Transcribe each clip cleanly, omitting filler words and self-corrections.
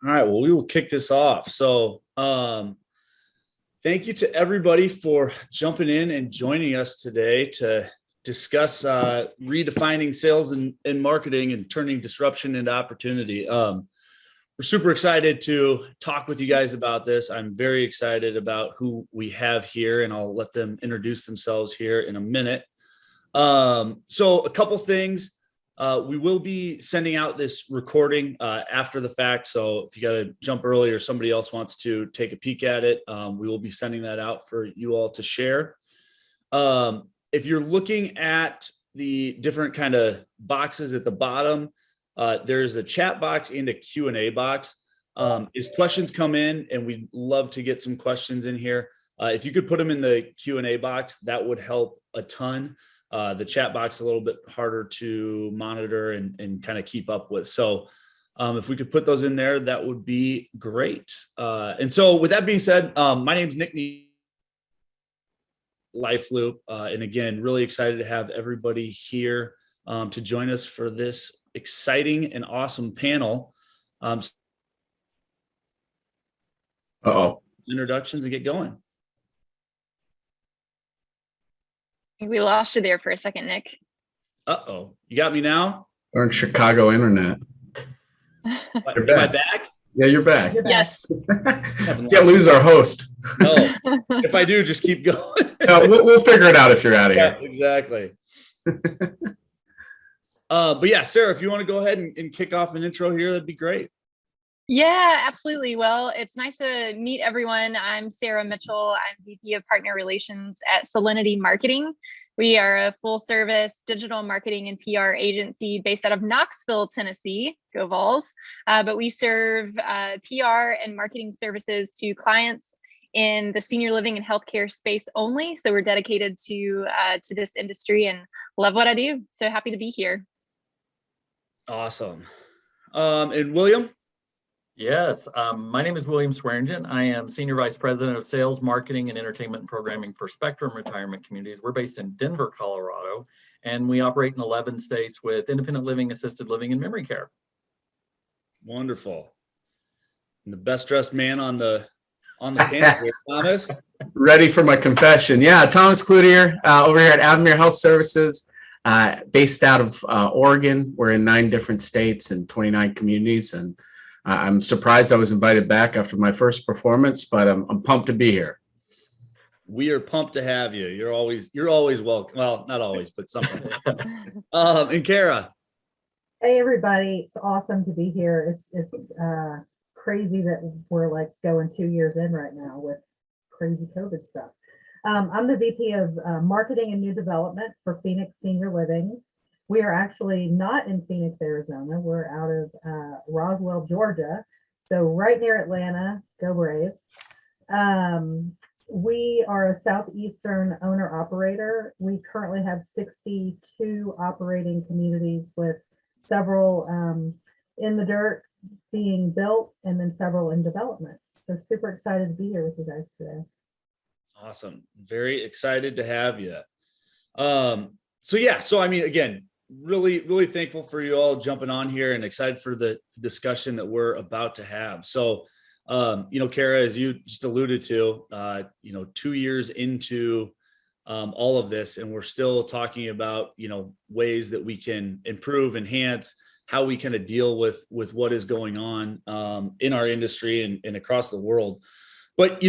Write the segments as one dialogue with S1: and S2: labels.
S1: All right, well, we will kick this off. So, thank you to everybody for jumping in and joining us today to discuss redefining sales and marketing and turning disruption into opportunity. We're super excited to talk with you guys about this. I'm very excited about who we have here, and I'll let them introduce themselves here in a minute. So a couple things. We will be sending out this recording after the fact. So if you got to jump early or somebody else wants to take a peek at it, we will be sending that out for you all to share. If you're looking at the different kind of boxes at the bottom, there's a chat box and a Q&A box. As questions come in, and we'd love to get some questions in here, if you could put them in the Q&A box, that would help a ton. The chat box a little bit harder to monitor and kind of keep up with. So if we could put those in there, that would be great. And so with that being said, my name's Nick Life Loop. And again, really excited to have everybody here to join us for this exciting and awesome panel. Introductions and get going.
S2: We lost you there for a second, Nick.
S1: Uh-oh. You got me now?
S3: Or in Chicago internet.
S1: Am I back?
S3: Yeah, you're back.
S2: Yes.
S3: Can't lose our host.
S1: No. If I do, just keep going.
S3: No, we'll figure it out if you're out of here.
S1: Exactly. But yeah, Sarah, if you want to go ahead and kick off an intro here, that'd be great.
S2: Yeah, absolutely. Well, it's nice to meet everyone. I'm Sarah Mitchell. I'm VP of Partner Relations at Salinity Marketing. We are a full service digital marketing and PR agency based out of Knoxville, Tennessee. Go Vols. But we serve PR and marketing services to clients in the senior living and healthcare space only. So we're dedicated to this industry and love what I do. So happy to be here.
S1: Awesome. And William?
S4: Yes, my name is William Swearingen. I am Senior Vice President of Sales, Marketing, and Entertainment Programming for Spectrum Retirement Communities. We're based in Denver, Colorado, and we operate in 11 states with independent living, assisted living, and memory care.
S1: Wonderful. And the best dressed man on the panel here, Thomas.
S3: Ready for my confession. Yeah, Thomas Cloutier over here at Avamere Health Services, based out of Oregon. We're in 9 different states and 29 communities, and I'm surprised I was invited back after my first performance, but I'm pumped to be here.
S1: We are pumped to have you. You're always welcome. Well, not always, but sometimes. And Kara.
S5: Hey everybody, it's awesome to be here. It's crazy that we're like going 2 years in right now with crazy COVID stuff. I'm the VP of Marketing and New Development for Phoenix Senior Living. We are actually not in Phoenix, Arizona. We're out of Roswell, Georgia. So right near Atlanta, go Braves. We are a Southeastern owner operator. We currently have 62 operating communities with several in the dirt being built and then several in development. So super excited to be here with you guys today.
S1: Awesome. Very excited to have you. So I mean, again, really thankful for you all jumping on here and excited for the discussion that we're about to have. So, Kara, as you just alluded to, 2 years into all of this, and we're still talking about, ways that we can improve, enhance how we kind of deal with what is going on in our industry and across the world. But,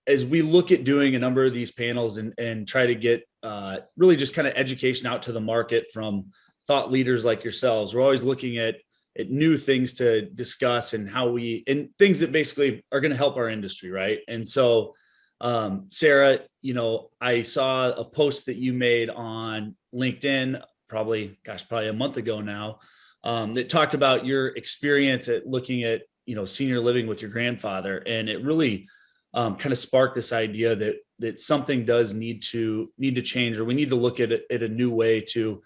S1: as we look at doing a number of these panels and try to get really just kind of education out to the market from thought leaders like yourselves, we're always looking at new things to discuss and things that basically are going to help our industry, right? And so, Sarah, I saw a post that you made on LinkedIn probably a month ago now, that talked about your experience at looking at, senior living with your grandfather. And it really kind of sparked this idea that something does need to change, or we need to look at it at a new way to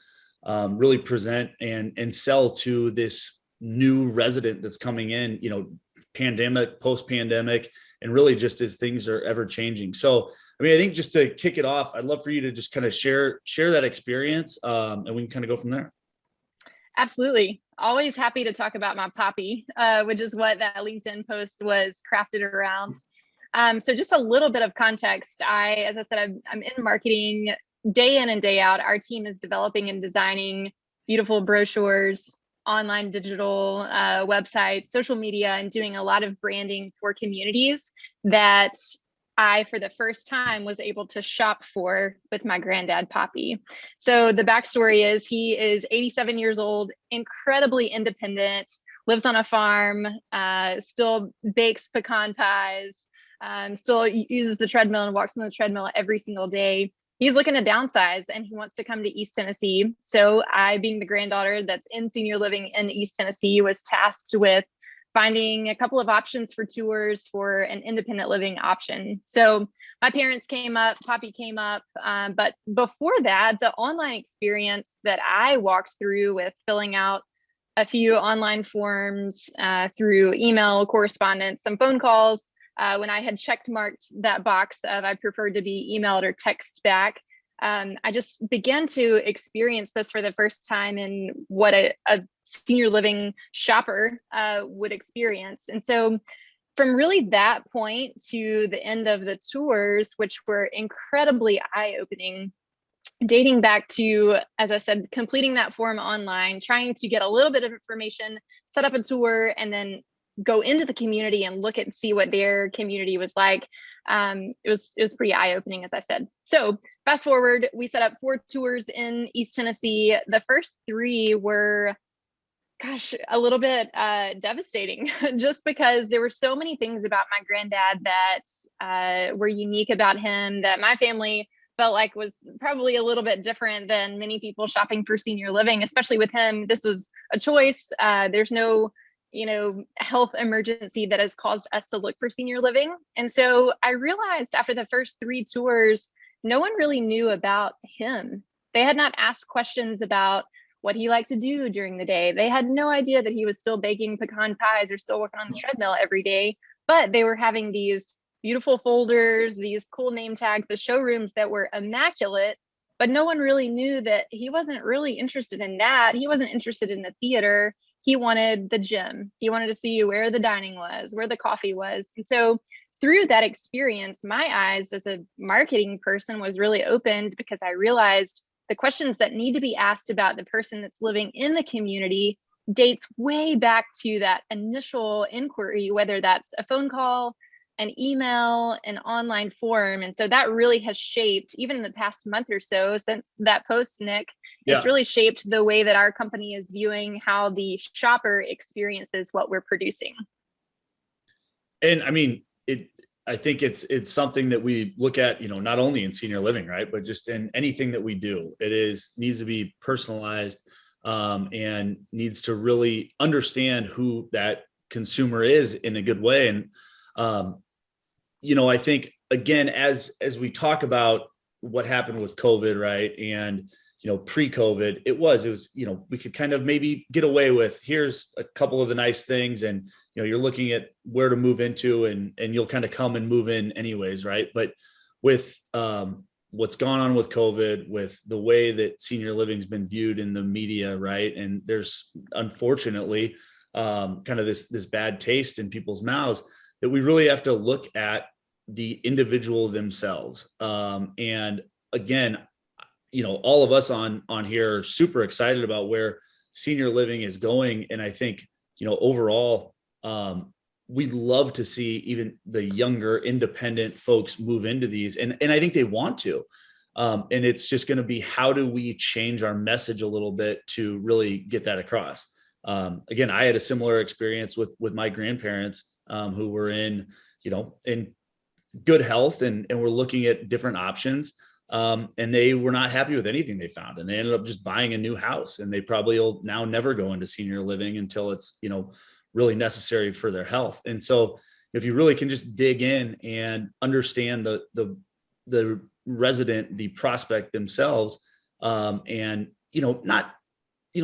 S1: really present and sell to this new resident that's coming in, pandemic, post-pandemic, and really just as things are ever changing. So, I mean, I think just to kick it off, I'd love for you to just kind of share that experience, and we can kind of go from there.
S2: Absolutely. always happy to talk about my poppy, which is what that LinkedIn post was crafted around. So just a little bit of context. As I said, I'm in marketing day in and day out. Our team is developing and designing beautiful brochures, online digital websites, social media, and doing a lot of branding for communities that I, for the first time, was able to shop for with my granddad, Poppy. So the backstory is he is 87 years old, incredibly independent, lives on a farm, still bakes pecan pies, still uses the treadmill and walks on the treadmill every single day. He's looking to downsize and he wants to come to East Tennessee. So I, being the granddaughter that's in senior living in East Tennessee, was tasked with finding a couple of options for tours for an independent living option. So my parents came up, Poppy came up, but before that, the online experience that I walked through with filling out a few online forms through email correspondence, some phone calls, when I had checked marked that box of I preferred to be emailed or text back, I just began to experience this for the first time in what a senior living shopper would experience. And so from really that point to the end of the tours, which were incredibly eye-opening, dating back to, as I said, completing that form online, trying to get a little bit of information, set up a tour, and then go into the community and look at and see what their community was like. It was pretty eye-opening, as I said. So fast forward, we set up 4 tours in East Tennessee. The first 3 were, gosh, a little bit devastating, just because there were so many things about my granddad that were unique about him that my family felt like was probably a little bit different than many people shopping for senior living, especially with him. This was a choice. There's no health emergency that has caused us to look for senior living. And so I realized after the first 3 tours, no one really knew about him. They had not asked questions about what he liked to do during the day. They had no idea that he was still baking pecan pies or still working on the treadmill every day, but they were having these beautiful folders, these cool name tags, the showrooms that were immaculate, but no one really knew that he wasn't really interested in that. He wasn't interested in the theater. He wanted the gym. He wanted to see where the dining was, where the coffee was. And so through that experience, my eyes as a marketing person was really opened, because I realized the questions that need to be asked about the person that's living in the community dates way back to that initial inquiry, whether that's a phone call, an email, an online form. And so that really has shaped, even in the past month or so since that post, Nick, it's really shaped the way that our company is viewing how the shopper experiences what we're producing.
S1: And I mean, I think it's something that we look at, not only in senior living, right, but just in anything that we do. Needs to be personalized and needs to really understand who that consumer is in a good way. And I think, again, as we talk about what happened with COVID, right, and pre-COVID, it was we could kind of maybe get away with, here's a couple of the nice things, and you're looking at where to move into, and you'll kind of come and move in anyways, right? But with what's gone on with COVID, with the way that senior living's been viewed in the media, right, and there's unfortunately kind of this bad taste in people's mouths, that we really have to look at the individual themselves. And again, all of us on here are super excited about where senior living is going. And I think, overall, we'd love to see even the younger independent folks move into these. And I think they want to. And it's just going to be, how do we change our message a little bit to really get that across? Again, I had a similar experience with my grandparents who were in good health and were looking at different options. And they were not happy with anything they found. And they ended up just buying a new house, and they probably will now never go into senior living until it's, really necessary for their health. And so if you really can just dig in and understand the resident, the prospect themselves, and, not,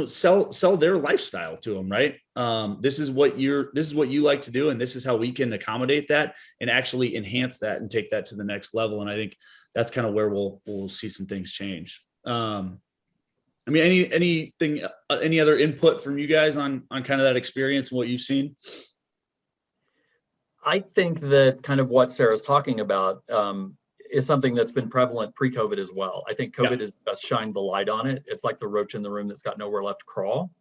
S1: sell their lifestyle to them, right? This is what you like to do, and this is how we can accommodate that and actually enhance that and take that to the next level. And I think that's kind of where we'll see some things change. I mean, anything, any other input from you guys on kind of that experience and what you've seen?
S4: I think that kind of what Sarah's talking about is something that's been prevalent pre-COVID as well. I think COVID has just shined the light on it. It's like the roach in the room that's got nowhere left to crawl.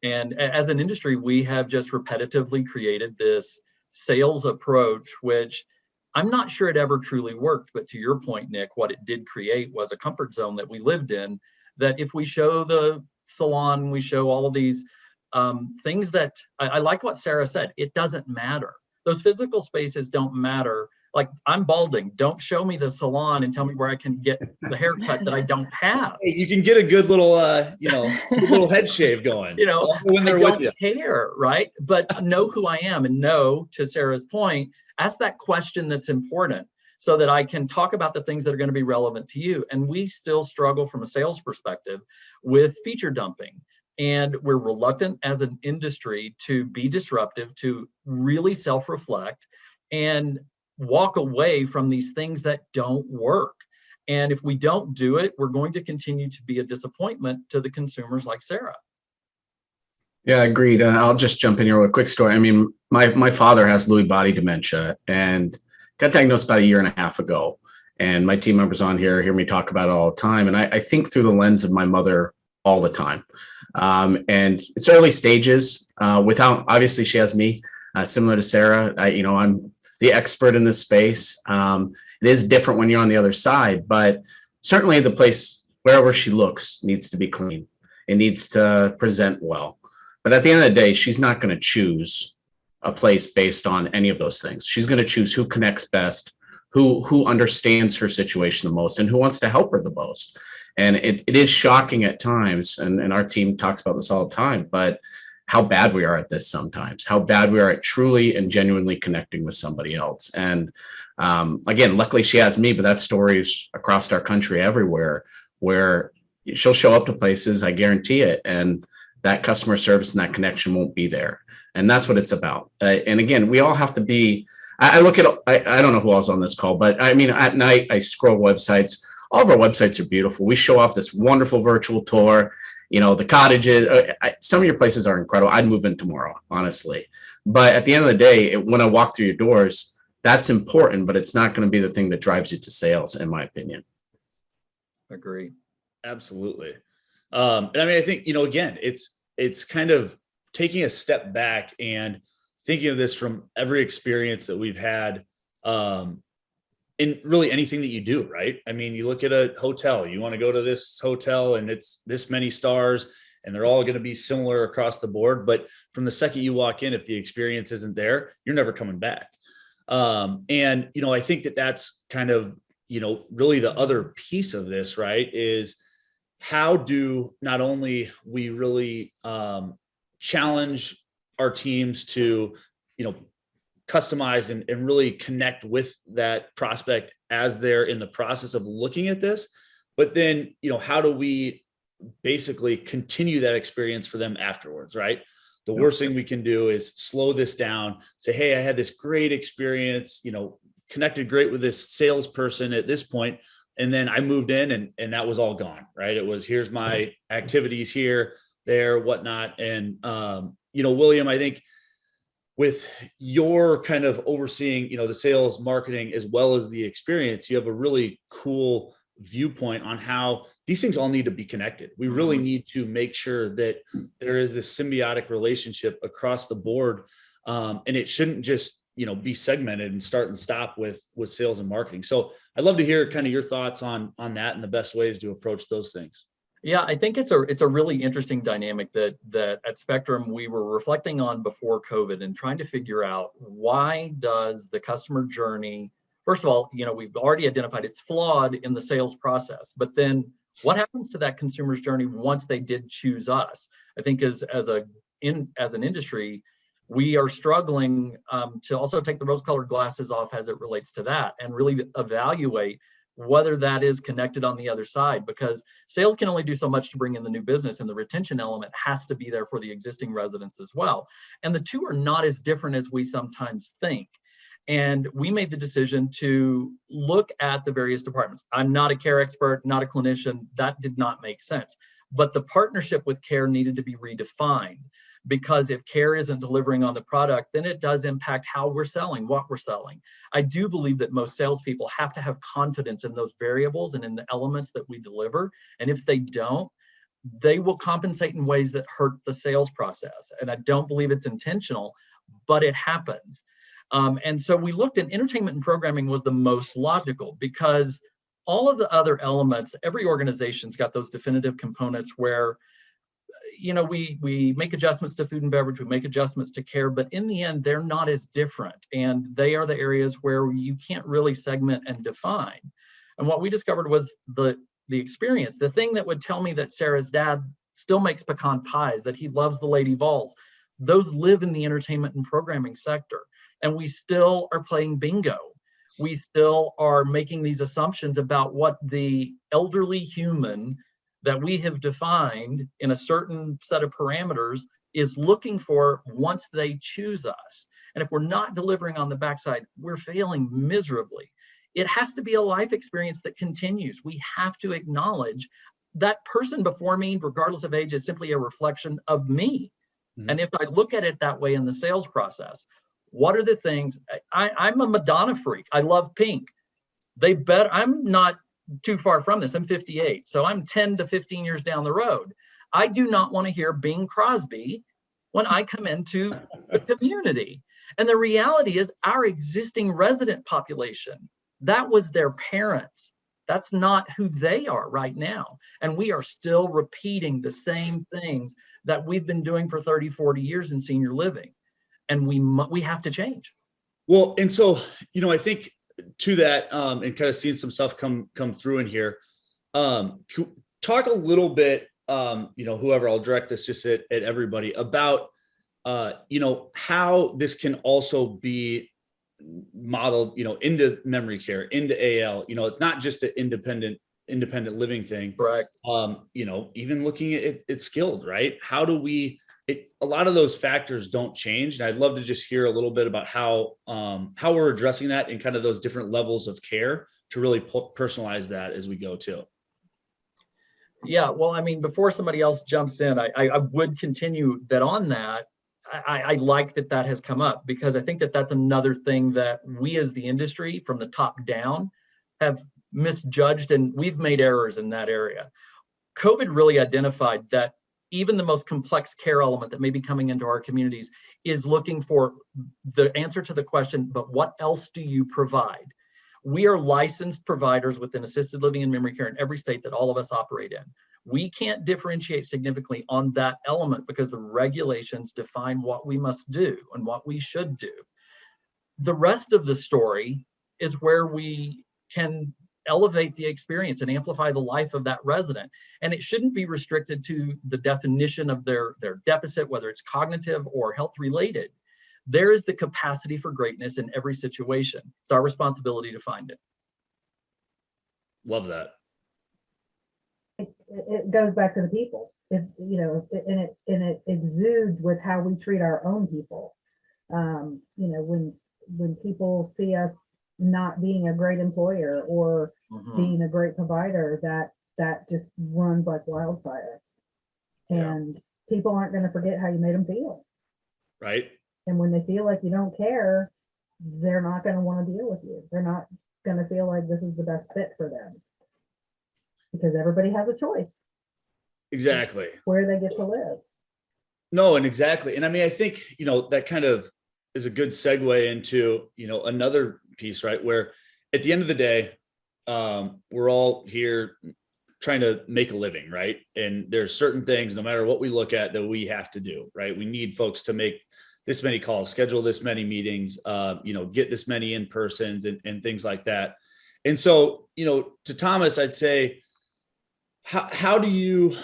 S4: And as an industry, we have just repetitively created this sales approach, which I'm not sure it ever truly worked. But to your point, Nick, what it did create was a comfort zone that we lived in, that if we show the salon, we show all of these things that I like what Sarah said, it doesn't matter. Those physical spaces don't matter. Like, I'm balding. Don't show me the salon and tell me where I can get the haircut that I don't have.
S1: Hey, you can get a good little, good little head shave going. When they're with you.
S4: Care, right? But know who I am, and know, to Sarah's point, ask that question that's important so that I can talk about the things that are going to be relevant to you. And we still struggle from a sales perspective with feature dumping. And we're reluctant as an industry to be disruptive, to really self-reflect and walk away from these things that don't work. And if we don't do it, we're going to continue to be a disappointment to the consumers like Sarah.
S3: Yeah, agreed. I'll just jump in here with a quick story. I mean, my father has Lewy body dementia and got diagnosed about 1.5 years ago. And my team members on here hear me talk about it all the time. And I think through the lens of my mother all the time. And it's early stages. Obviously, she has me, similar to Sarah. I'm the expert in this space. It is different when you're on the other side, but certainly the place, wherever she looks, needs to be clean. It needs to present well. But at the end of the day, she's not going to choose a place based on any of those things. She's going to choose who connects best, who understands her situation the most, and who wants to help her the most. And it is shocking at times, and our team talks about this all the time, but how bad we are at this sometimes, how bad we are at truly and genuinely connecting with somebody else. And again, luckily she has me, but that story's across our country everywhere, where she'll show up to places, I guarantee it, and that customer service and that connection won't be there. And that's what it's about. And again, we all have to be, I look at, I don't know who else on this call, but I mean, at night I scroll websites. All of our websites are beautiful. We show off this wonderful virtual tour. The cottages, some of your places are incredible. I'd move in tomorrow, honestly. But at the end of the day, when I walk through your doors, that's important, but it's not going to be the thing that drives you to sales, in my opinion.
S4: Agree.
S1: Absolutely. And I mean, I think, again, it's kind of taking a step back and thinking of this from every experience that we've had, in really anything that you do, right? I mean, you look at a hotel, you want to go to this hotel and it's this many stars and they're all going to be similar across the board. But from the second you walk in, if the experience isn't there, you're never coming back. And, I think that that's kind of, really the other piece of this, right? Is how do not only we really challenge our teams to, customize and really connect with that prospect as they're in the process of looking at this, but then, how do we basically continue that experience for them afterwards, right? The worst thing we can do is slow this down, say, hey, I had this great experience, connected great with this salesperson at this point, and then I moved in and that was all gone, right? It was, here's my activities here, there, whatnot. And, William, I think with your kind of overseeing, the sales, marketing, as well as the experience, you have a really cool viewpoint on how these things all need to be connected. We really need to make sure that there is this symbiotic relationship across the board. And it shouldn't just, be segmented and start and stop with sales and marketing. So I'd love to hear kind of your thoughts on that and the best ways to approach those things.
S4: Yeah, I think it's a really interesting dynamic that at Spectrum we were reflecting on before COVID and trying to figure out, why does the customer journey, first of all, we've already identified it's flawed in the sales process, but then what happens to that consumer's journey once they did choose us? I think as an industry, we are struggling to also take the rose-colored glasses off as it relates to that and really evaluate whether that is connected on the other side, because sales can only do so much to bring in the new business, and the retention element has to be there for the existing residents as well. And the two are not as different as we sometimes think. And we made the decision to look at the various departments. I'm not a care expert, not a clinician. That did not make sense. but the partnership with care needed to be redefined, because if care isn't delivering on the product, then it does impact how we're selling, what we're selling. I do believe that most salespeople have to have confidence in those variables and in the elements that we deliver. And if they don't, they will compensate in ways that hurt the sales process. And I don't believe it's intentional, but it happens. And so we looked at entertainment and programming was the most logical, because all of the other elements, every organization's got those definitive components where, you know, we make adjustments to food and beverage, we make adjustments to care, but in the end, they're not as different. And they are the areas where you can't really segment and define. And what we discovered was the experience, the thing that would tell me that Sarah's dad still makes pecan pies, that he loves the Lady Vols, those live in the entertainment and programming sector. And we still are playing bingo. We still are making these assumptions about what the elderly human that we have defined in a certain set of parameters is looking for once they choose us. And if we're not delivering on the backside, we're failing miserably. It has to be a life experience that continues. We have to acknowledge that person before me, regardless of age, is simply a reflection of me. Mm-hmm. And if I look at it that way in the sales process, what are the things? I'm a Madonna freak. I love pink. I'm not too far from this. I'm 58, so I'm 10 to 15 years down the road. I do not want to hear Bing Crosby when I come into the community. And the reality is our existing resident population, that was their parents. That's not who they are right now. And we are still repeating the same things that we've been doing for 30, 40 years in senior living. And we have to change.
S1: Well, and so, you know, I think to that, and kind of seeing some stuff come through in here, talk a little bit, you know, whoever, I'll direct this just at everybody, about, you know, how this can also be modeled, you know, into memory care, into AL. You know, it's not just an independent living thing.
S4: Correct.
S1: You know, even looking at it skilled, right? How do we, a lot of those factors don't change. And I'd love to just hear a little bit about how we're addressing that in kind of those different levels of care to really personalize that as we go too.
S4: Yeah, well, I mean, before somebody else jumps in, I would continue that on that. I like that has come up, because I think that's another thing that we as the industry from the top down have misjudged, and we've made errors in that area. COVID really identified that even the most complex care element that may be coming into our communities is looking for the answer to the question, but what else do you provide? We are licensed providers within assisted living and memory care in every state that all of us operate in. We can't differentiate significantly on that element because the regulations define what we must do and what we should do. The rest of the story is where we can elevate the experience and amplify the life of that resident. And it shouldn't be restricted to the definition of their deficit, whether it's cognitive or health related. There is the capacity for greatness in every situation. It's our responsibility to find it.
S1: Love that.
S5: It goes back to the people. And it exudes with how we treat our own people. You know, when people see us not being a great employer or being a great provider, that just runs like wildfire. And people aren't going to forget how you made them feel.
S1: Right.
S5: And when they feel like you don't care, they're not going to want to deal with you. They're not going to feel like this is the best fit for them, because everybody has a choice.
S1: Exactly.
S5: Where they get to live.
S1: No, and exactly. And I mean, I think, you know, that kind of is a good segue into, you know, another piece, right? Where at the end of the day, we're all here trying to make a living, right? And there's certain things, no matter what we look at, that we have to do, right? We need folks to make this many calls, schedule this many meetings, you know, get this many in-persons and things like that. And so, you know, to Thomas, I'd say, how do you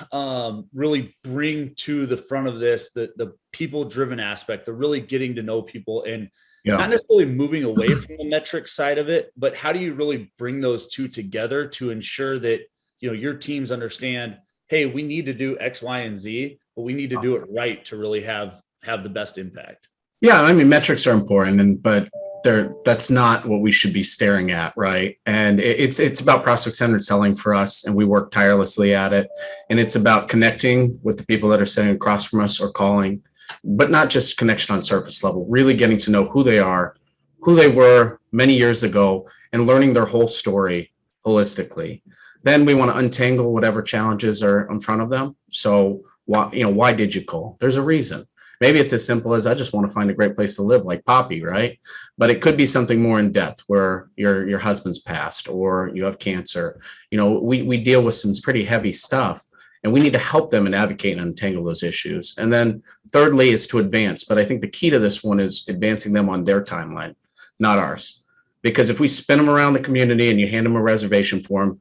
S1: really bring to the front of this the people-driven aspect, the really getting to know people, and not necessarily moving away from the metric side of it, but how do you really bring those two together to ensure that, you know, your teams understand, hey, we need to do X, Y, and Z, but we need to do it right to really have the best impact?
S3: Yeah, I mean, metrics are important, but that's not what we should be staring at, right? And it's about prospect-centered selling for us, and we work tirelessly at it. And it's about connecting with the people that are sitting across from us or calling, but not just connection on surface level, really getting to know who they are, who they were many years ago, and learning their whole story holistically. Then we want to untangle whatever challenges are in front of them. So why did you call? There's a reason. Maybe it's as simple as I just want to find a great place to live, like Poppy, right? But it could be something more in depth, where your husband's passed or you have cancer. We deal with some pretty heavy stuff, and we need to help them and advocate and untangle those issues. And then thirdly is to advance. But I think the key to this one is advancing them on their timeline, not ours. Because if we spin them around the community and you hand them a reservation form,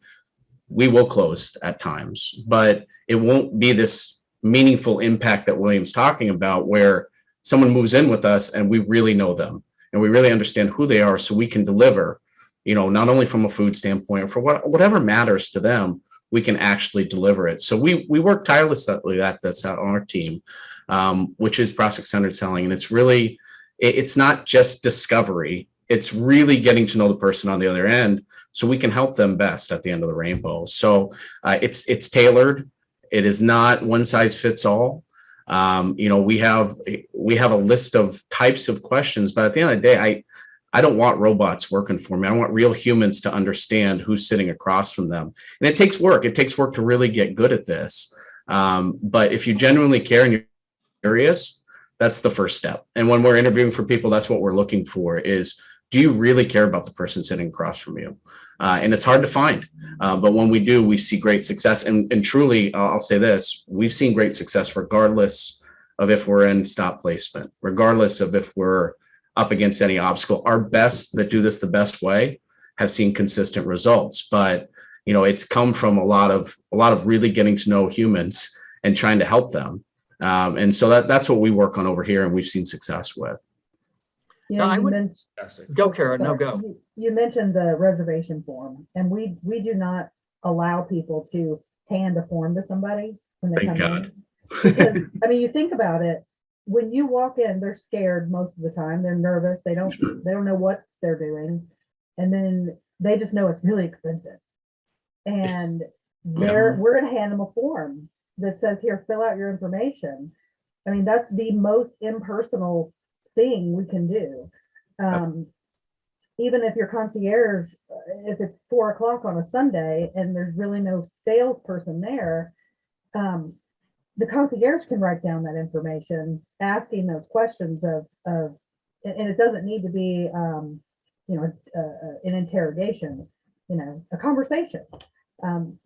S3: we will close at times, but it won't be this meaningful impact that William's talking about, where someone moves in with us and we really know them and we really understand who they are, so we can deliver, not only from a food standpoint, or for whatever matters to them, we can actually deliver it. So we work tirelessly at this on our team, which is prospect-centered selling. And it's not just discovery. It's really getting to know the person on the other end, so we can help them best at the end of the rainbow. So it's tailored. It is not one size fits all. We have a list of types of questions, but at the end of the day, I don't want robots working for me. I want real humans to understand who's sitting across from them. And it takes work. It takes work to really get good at this. But if you genuinely care and you're curious, that's the first step. And when we're interviewing for people, that's what we're looking for is, do you really care about the person sitting across from you? And it's hard to find. But when we do, we see great success. And truly, I'll say this, we've seen great success regardless of if we're in stop placement, regardless of if we're up against any obstacle. Our best that do this the best way have seen consistent results. But it's come from a lot of really getting to know humans and trying to help them. And so that's what we work on over here, and we've seen success with.
S5: Yeah,
S4: I would go, Kara. No, go.
S5: You mentioned the reservation form, and we do not allow people to hand a form to somebody when they
S3: Thank
S5: come
S3: God.
S5: in. Because you think about it, when you walk in, they're scared most of the time. They're nervous. They don't know what they're doing, and then they just know it's really expensive. And we're gonna hand them a form that says, "Here, fill out your information." That's the most impersonal thing we can do. Even if your concierge, if it's 4:00 on a Sunday and there's really no salesperson there, the concierge can write down that information, asking those questions and it doesn't need to be, an interrogation, a conversation,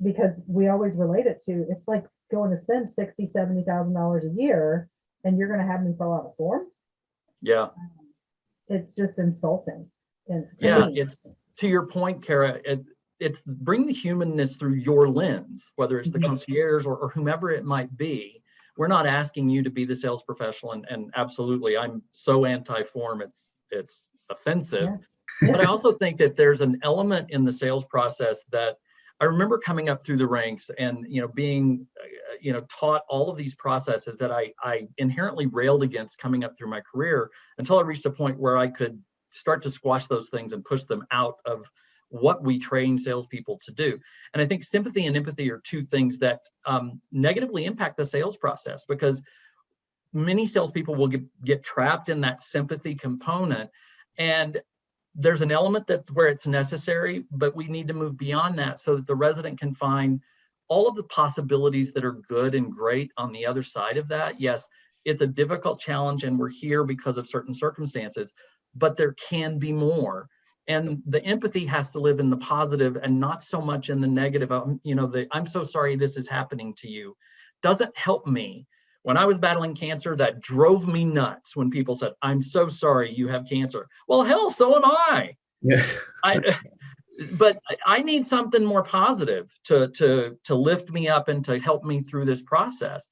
S5: because we always relate it to, it's like going to spend $60,000-$70,000 a year and you're going to have me fill out a form.
S4: Yeah.
S5: It's just insulting. And
S4: it's to your point, Kara, it's bring the humanness through your lens, whether it's the concierge or whomever it might be. We're not asking you to be the sales professional, and absolutely, I'm so anti-form, it's offensive. Yeah. But I also think that there's an element in the sales process that I remember coming up through the ranks and being taught all of these processes that I inherently railed against coming up through my career, until I reached a point where I could start to squash those things and push them out of what we train salespeople to do. And I think sympathy and empathy are two things that negatively impact the sales process, because many salespeople will get trapped in that sympathy component. And there's an element where it's necessary, but we need to move beyond that so that the resident can find all of the possibilities that are good and great on the other side of that. Yes, it's a difficult challenge and we're here because of certain circumstances, but there can be more. And the empathy has to live in the positive and not so much in the negative. I'm so sorry this is happening to you doesn't help me. When I was battling cancer, that drove me nuts when people said, "I'm so sorry you have cancer." Well, hell, so am I.
S3: Yeah.
S4: But I need something more positive to lift me up and to help me through this process.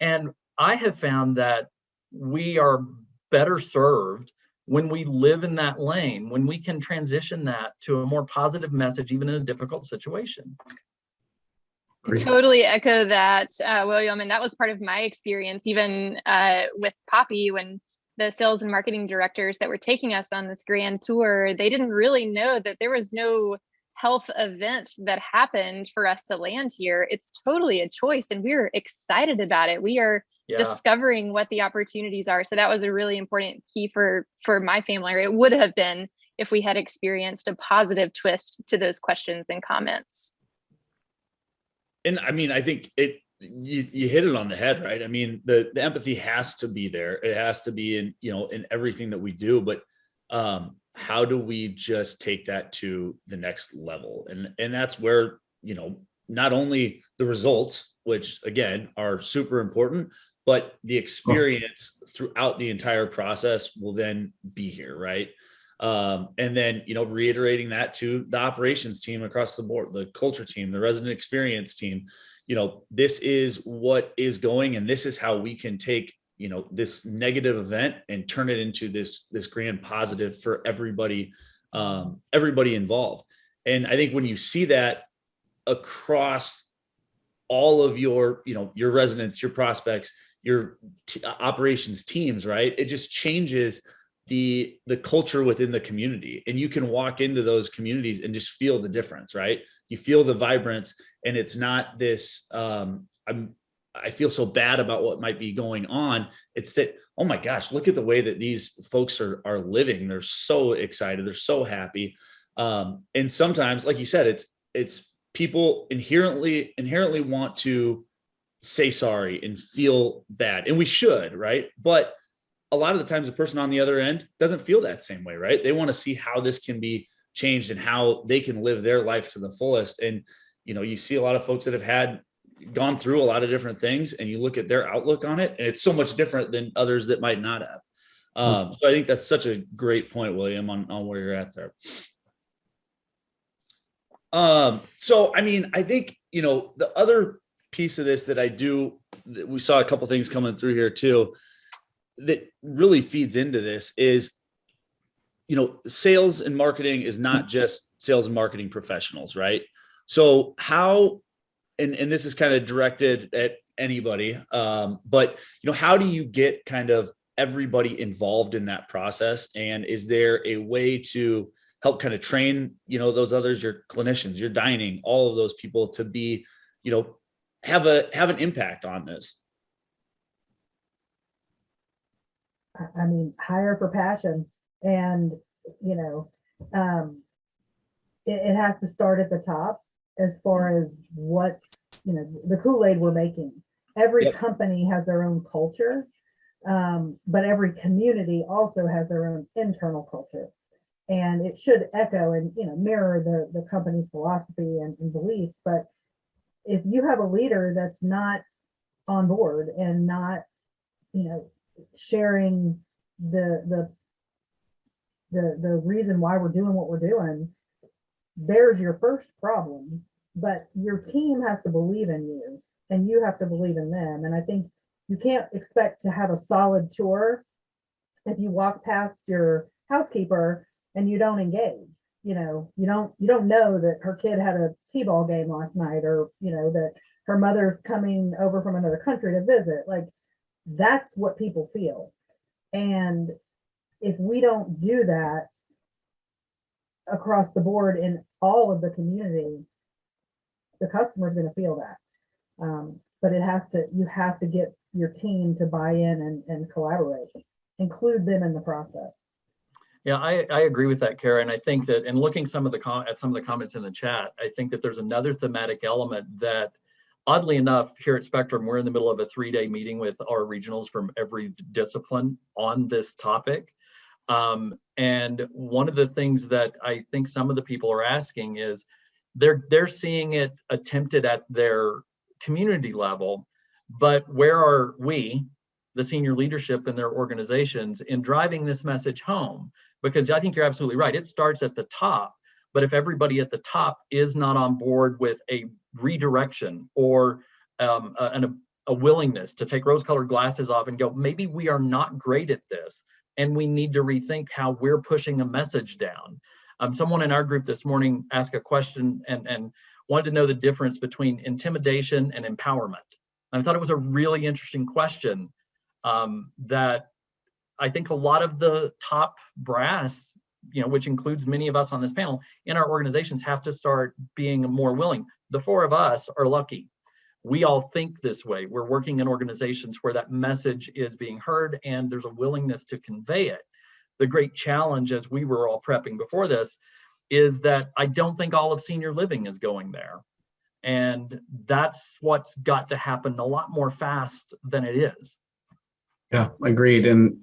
S4: And I have found that we are better served when we live in that lane, when we can transition that to a more positive message, even in a difficult situation.
S2: Totally echo that, William. And that was part of my experience, even with Poppy, when the sales and marketing directors that were taking us on this grand tour, they didn't really know that there was no health event that happened for us to land here. It's totally a choice, and we're excited about it. We are discovering what the opportunities are. So that was a really important key for my family, or it would have been if we had experienced a positive twist to those questions and comments.
S1: And I mean, I think you hit it on the head, right? I mean, the empathy has to be there. It has to be in, in everything that we do, but how do we just take that to the next level? And that's where, not only the results, which again are super important, but the experience throughout the entire process will then be here, right? And then, reiterating that to the operations team across the board, the culture team, the resident experience team, this is what is going, and this is how we can take, this negative event and turn it into this grand positive for everybody, everybody involved. And I think when you see that across all of your, your residents, your prospects, your operations teams, right? It just changes the culture within the community, and you can walk into those communities and just feel the difference, right? You feel the vibrance, and it's not this, I feel so bad about what might be going on. It's that, oh my gosh, look at the way that these folks are living. They're so excited. They're so happy. And sometimes, like you said, it's people inherently want to say sorry and feel bad, and we should, right? But a lot of the times the person on the other end doesn't feel that same way, right? They want to see how this can be changed and how they can live their life to the fullest. And, you see a lot of folks that have gone through a lot of different things, and you look at their outlook on it, and it's so much different than others that might not have. So I think that's such a great point, William, on where you're at there. So, I mean, I think, the other piece of this that we saw a couple things coming through here too, that really feeds into this is, sales and marketing is not just sales and marketing professionals, right? So how, and this is kind of directed at anybody, but, how do you get kind of everybody involved in that process? And is there a way to help kind of train, those others, your clinicians, your dining, all of those people to be, have an impact on this?
S5: I mean, hire for passion, and it has to start at the top as far as what's the Kool-Aid we're making. Every company has their own culture, but every community also has their own internal culture, and it should echo and mirror the company's philosophy and beliefs. But if you have a leader that's not on board and not sharing the reason why we're doing what we're doing, there's your first problem. But your team has to believe in you, and you have to believe in them. And I think you can't expect to have a solid tour if you walk past your housekeeper and you don't engage. You don't know that her kid had a t-ball game last night, or that her mother's coming over from another country to visit. Like, that's what people feel. And if we don't do that across the board in all of the community, the customer's going to feel that. But you have to get your team to buy in and collaborate, include them in the process.
S4: Yeah, I agree with that, Kara. And I think that in looking at some of the comments in the chat, I think that there's another thematic element that, oddly enough, here at Spectrum, we're in the middle of a 3-day meeting with our regionals from every discipline on this topic. And one of the things that I think some of the people are asking is they're seeing it attempted at their community level, but where are we, the senior leadership in their organizations, in driving this message home? Because I think you're absolutely right. It starts at the top, but if everybody at the top is not on board with a redirection or a willingness to take rose-colored glasses off and go, maybe we are not great at this, and we need to rethink how we're pushing a message down. Someone in our group this morning asked a question and wanted to know the difference between intimidation and empowerment. And I thought it was a really interesting question that I think a lot of the top brass, which includes many of us on this panel, in our organizations have to start being more willing. The four of us are lucky. We all think this way. We're working in organizations where that message is being heard and there's a willingness to convey it. The great challenge, as we were all prepping before this, is that I don't think all of senior living is going there. And that's what's got to happen a lot more fast than it is.
S3: Yeah, agreed. And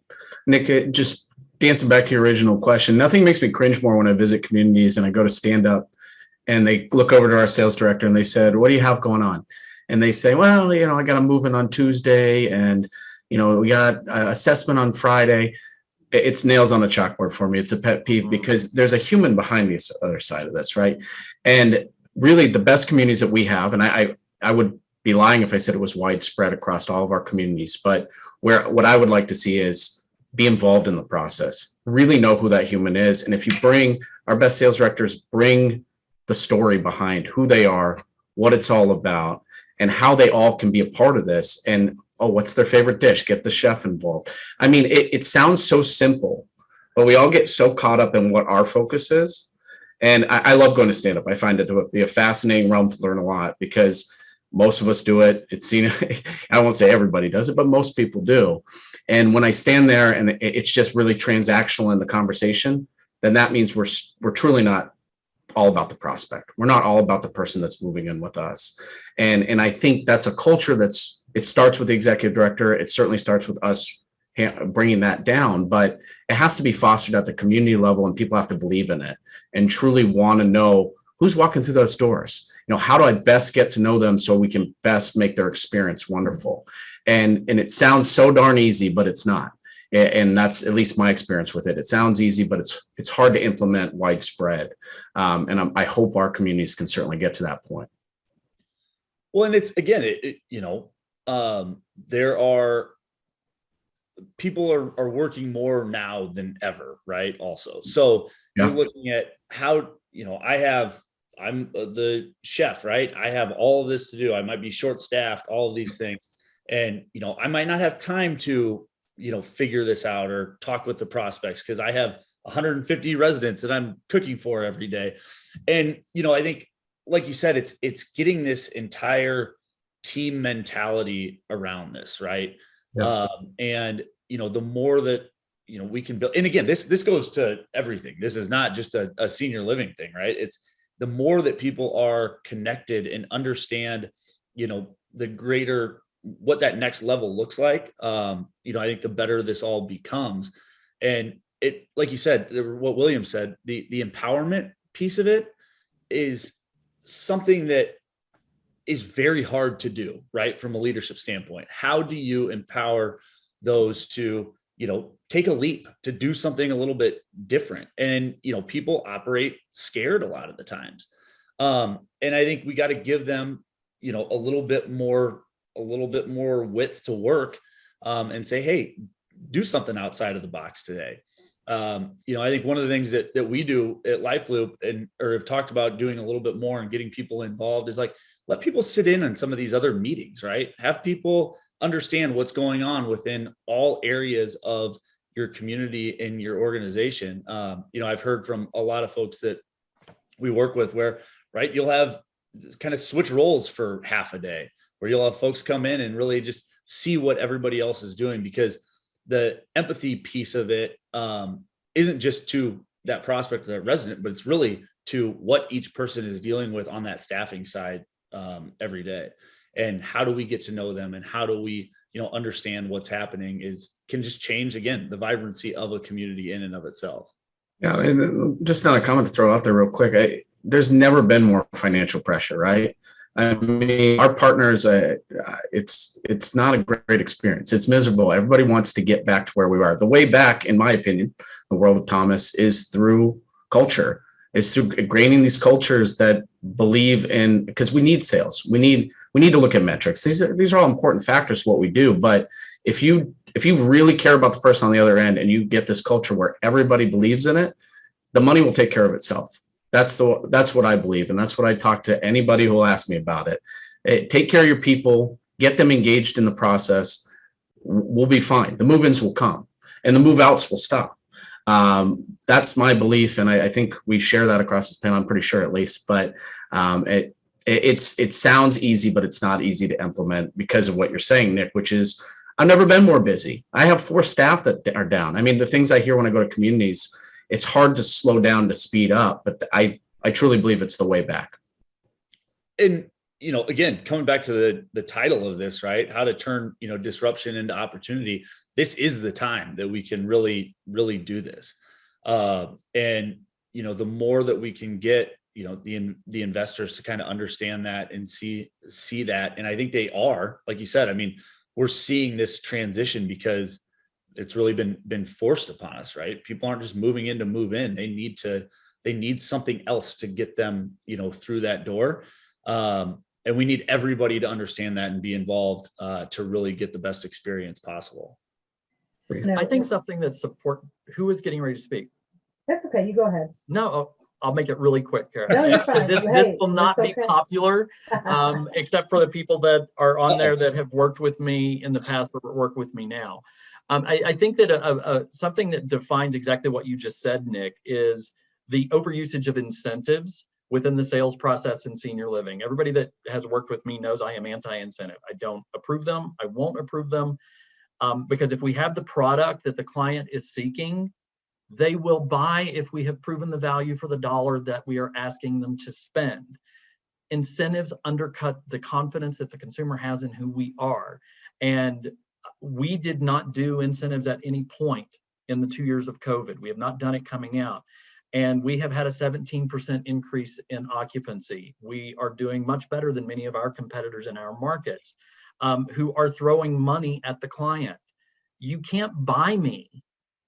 S3: Nick, just dancing back to your original question, nothing makes me cringe more when I visit communities and I go to stand up and they look over to our sales director and they said, "What do you have going on?" And they say, "Well, I got to move in on Tuesday and, we got an assessment on Friday." It's nails on a chalkboard for me. It's a pet peeve because there's a human behind the other side of this, right? And really the best communities that we have, and I would be lying if I said it was widespread across all of our communities, but what I would like to see is be involved in the process, really know who that human is. And if you bring our best sales directors, bring the story behind who they are, what it's all about, and how they all can be a part of this. And what's their favorite dish? Get the chef involved. I mean, it sounds so simple, but we all get so caught up in what our focus is. And I love going to stand up. I find it to be a fascinating realm to learn a lot because most of us do it. It's seen, I won't say everybody does it, but most people do. And when I stand there and it's just really transactional in the conversation, then that means we're truly not all about the prospect. We're not all about the person that's moving in with us. And I think that's a culture it starts with the executive director. It certainly starts with us bringing that down, but it has to be fostered at the community level and people have to believe in it and truly want to know who's walking through those doors. How do I best get to know them so we can best make their experience wonderful? And it sounds so darn easy, but it's not. And that's at least my experience with it. It sounds easy, but it's hard to implement widespread. And I hope our communities can certainly get to that point.
S1: Well, and it's again, there are people are working more now than ever, right? Also, so you're looking at how I'm the chef, right? I have all of this to do. I might be short-staffed, all of these things, and I might not have time to figure this out or talk with the prospects because I have 150 residents that I'm cooking for every day. And I think, like you said, it's getting this entire team mentality around this, right?
S3: Yeah.
S1: And the more that we can build, and again, this goes to everything. This is not just a senior living thing, right? It's the more that people are connected and understand, the greater what that next level looks like. I think the better this all becomes. And it, like you said, what William said, the empowerment piece of it is something that is very hard to do, right? From a leadership standpoint, how do you empower those to, take a leap, to do something a little bit different? And, people operate scared a lot of the times. And I think we got to give them, a little bit more width to work, and say, hey, do something outside of the box today. I think one of the things that we do at LifeLoop or have talked about doing a little bit more and getting people involved is like, let people sit in on some of these other meetings, right? Have people understand what's going on within all areas of your community and your organization. I've heard from a lot of folks that we work with where, right, you'll have kind of switch roles for half a day where you'll have folks come in and really just see what everybody else is doing, because the empathy piece of it isn't just to that prospect or that resident, but it's really to what each person is dealing with on that staffing side every day. And how do we get to know them, and how do we, understand what's happening can just change, again, the vibrancy of a community in and of itself.
S3: Yeah. And just another comment to throw out there real quick. There's never been more financial pressure, right? I mean, our partners, it's not a great experience. It's miserable. Everybody wants to get back to where we are. The way back, in my opinion, the world of Thomas, is through culture. It's through ingraining these cultures that believe in, because we need sales. We need to look at metrics. These are all important factors to what we do. But if you really care about the person on the other end and you get this culture where everybody believes in it, the money will take care of itself. That's what I believe. And that's what I talk to anybody who will ask me about it. Take care of your people, get them engaged in the process. We'll be fine. The move-ins will come. and the move outs will stop. That's my belief, and I think we share that across the panel. I'm pretty sure, at least. But it sounds easy, but it's not easy to implement because of what you're saying, Nick, which is I've never been more busy. I have 4 staff that are down. I mean, the things I hear when I go to communities, it's hard to slow down to speed up, but I truly believe it's the way back.
S1: And, again, coming back to the title of this, right? How to turn, disruption into opportunity. This is the time that we can really, really do this. And, the more that we can get, the investors to kind of understand that and see that. And I think they are, like you said, I mean, we're seeing this transition because it's really been forced upon us, right? People aren't just moving in to move in. They need something else to get them, through that door. And we need everybody to understand that and be involved to really get the best experience possible.
S4: I think something that who is getting ready to speak?
S5: That's okay. You go ahead.
S4: No, I'll make it really quick, Kara.
S5: No, you're fine.
S4: This will not be
S5: Okay.
S4: popular, except for the people that are on there that have worked with me in the past or work with me now. I think that something that defines exactly what you just said, Nick, is the overusage of incentives within the sales process in senior living. Everybody that has worked with me knows I am anti-incentive. I don't approve them. I won't approve them because if we have the product that the client is seeking, they will buy if we have proven the value for the dollar that we are asking them to spend. Incentives undercut the confidence that the consumer has in who we are. And we did not do incentives at any point in the 2 years of COVID. We have not done it coming out. And we have had a 17% increase in occupancy. We are doing much better than many of our competitors in our markets who are throwing money at the client. You can't buy me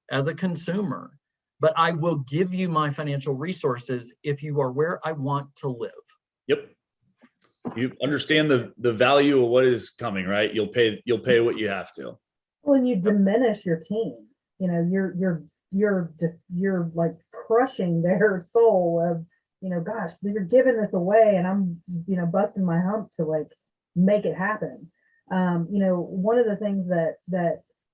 S4: as a consumer, but I will give you my financial resources if you are where I want to live. Yep.
S1: You understand the value of what is coming, right? You'll pay what you have to.
S5: When you diminish your team, you're like crushing their soul of, gosh, you're giving this away and I'm, busting my hump to like make it happen. One of the things that